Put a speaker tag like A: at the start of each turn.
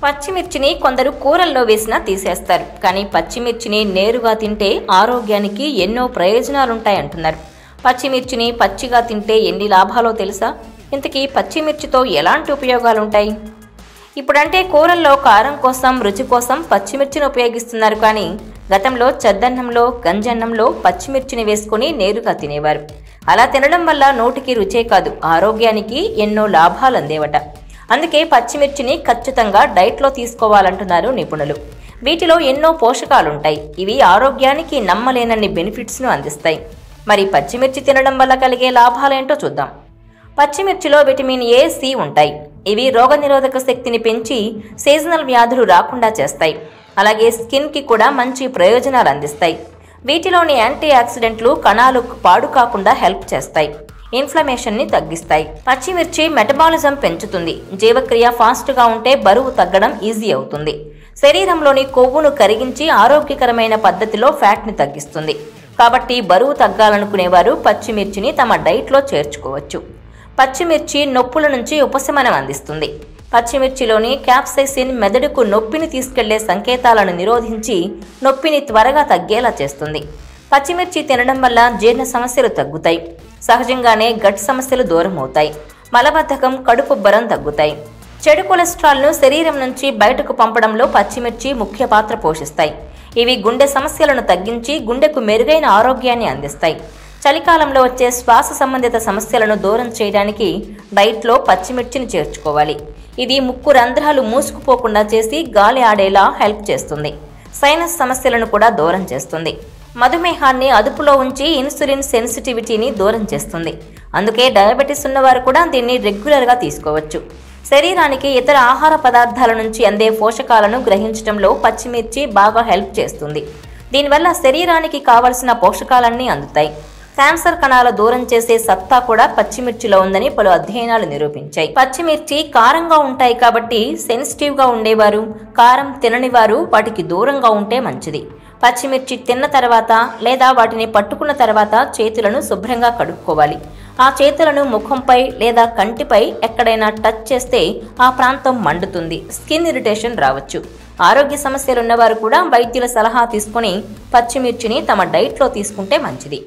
A: పచ్చిమిర్చిని కొందరు కూరల్లో వేసినా తీసేస్తారు. కానీ పచ్చిమిర్చిని నేరుగా తింటే ఆరోగ్యానికి ఎన్నో ప్రయోజనాలుంటాయంటున్నారు. పచ్చిమిర్చిని పచ్చిగా తింటే ఎన్ని లాభాలో తెలుసా? ఇంతకీ పచ్చిమిర్చితో ఎలాంటి ఉపయోగాలుంటాయి? ఇప్పుడంటే కూరల్లో కారం కోసం, రుచి కోసం పచ్చిమిర్చిని ఉపయోగిస్తున్నారు. కానీ గతంలో చద్దన్నంలో, గంజన్నంలో పచ్చిమిర్చిని వేసుకుని నేరుగా తినేవారు. అలా తినడం వల్ల నోటికి రుచే కాదు, ఆరోగ్యానికి ఎన్నో లాభాలు అందేవట. అందుకే పచ్చిమిర్చిని ఖచ్చితంగా డైట్లో తీసుకోవాలంటున్నారు నిపుణులు. వీటిలో ఎన్నో పోషకాలుంటాయి. ఇవి ఆరోగ్యానికి నమ్మలేనన్ని బెనిఫిట్స్ను అందిస్తాయి. మరి పచ్చిమిర్చి తినడం వల్ల కలిగే లాభాలేంటో చూద్దాం. పచ్చిమిర్చిలో విటమిన్ ఏ, సి ఉంటాయి. ఇవి రోగనిరోధక శక్తిని పెంచి సీజనల్ వ్యాధులు రాకుండా చేస్తాయి. అలాగే స్కిన్కి కూడా మంచి ప్రయోజనాలు అందిస్తాయి. వీటిలోని యాంటీ ఆక్సిడెంట్లు కణాలు పాడు కాకుండా హెల్ప్ చేస్తాయి, ఇన్ఫ్లమేషన్ని తగ్గిస్తాయి. పచ్చిమిర్చి మెటబాలిజం పెంచుతుంది. జీవక్రియ ఫాస్ట్గా ఉంటే బరువు తగ్గడం ఈజీ అవుతుంది. శరీరంలోని కొవ్వును కరిగించి ఆరోగ్యకరమైన పద్ధతిలో ఫ్యాట్ని తగ్గిస్తుంది. కాబట్టి బరువు తగ్గాలనుకునేవారు పచ్చిమిర్చిని తమ డైట్లో చేర్చుకోవచ్చు. పచ్చిమిర్చి నొప్పుల నుంచి ఉపశమనం అందిస్తుంది. పచ్చిమిర్చిలోని క్యాప్సైసిన్ మెదడుకు నొప్పిని తీసుకెళ్లే సంకేతాలను నిరోధించి నొప్పిని త్వరగా తగ్గేలా చేస్తుంది. పచ్చిమిర్చి తినడం వల్ల జీర్ణ సమస్యలు తగ్గుతాయి. సహజంగానే గట్ సమస్యలు దూరం అవుతాయి. మలబద్ధకం, కడుపుబ్బరం తగ్గుతాయి. చెడు కొలెస్ట్రాల్ను శరీరం నుంచి బయటకు పంపడంలో పచ్చిమిర్చి ముఖ్య పాత్ర పోషిస్తాయి. ఇవి గుండె సమస్యలను తగ్గించి గుండెకు మెరుగైన ఆరోగ్యాన్ని అందిస్తాయి. చలికాలంలో వచ్చే శ్వాస సంబంధిత సమస్యలను దూరం చేయడానికి డైట్లో పచ్చిమిర్చిని చేర్చుకోవాలి. ఇది ముక్కు రంధ్రాలు మూసుకుపోకుండా చేసి గాలి ఆడేలా హెల్ప్ చేస్తుంది. సైనస్ సమస్యలను కూడా దూరం చేస్తుంది. మధుమేహాన్ని అదుపులో ఉంచి ఇన్సులిన్ సెన్సిటివిటీని దూరం చేస్తుంది. అందుకే డయాబెటీస్ ఉన్నవారు కూడా దీన్ని రెగ్యులర్గా తీసుకోవచ్చు. శరీరానికి ఇతర ఆహార పదార్థాల నుంచి అందే పోషకాలను గ్రహించడంలో పచ్చిమిర్చి బాగా హెల్ప్ చేస్తుంది. దీనివల్ల శరీరానికి కావలసిన పోషకాలన్నీ అందుతాయి. క్యాన్సర్ కణాల దూరం చేసే సత్తా కూడా పచ్చిమిర్చిలో ఉందని పలు అధ్యయనాలు నిరూపించాయి. పచ్చిమిర్చి కారంగా ఉంటాయి కాబట్టి సెన్సిటివ్గా ఉండేవారు, కారం తినని వారు వాటికి దూరంగా ఉంటే మంచిది. పచ్చిమిర్చి తిన్న తర్వాత లేదా వాటిని పట్టుకున్న తర్వాత చేతులను శుభ్రంగా కడుక్కోవాలి. ఆ చేతులను ముఖంపై లేదా కంటిపై ఎక్కడైనా టచ్ చేస్తే ఆ ప్రాంతం మండుతుంది, స్కిన్ ఇరిటేషన్ రావచ్చు. ఆరోగ్య సమస్యలున్నవారు కూడా వైద్యుల సలహా తీసుకుని పచ్చిమిర్చిని తమ డైట్లో తీసుకుంటే మంచిది.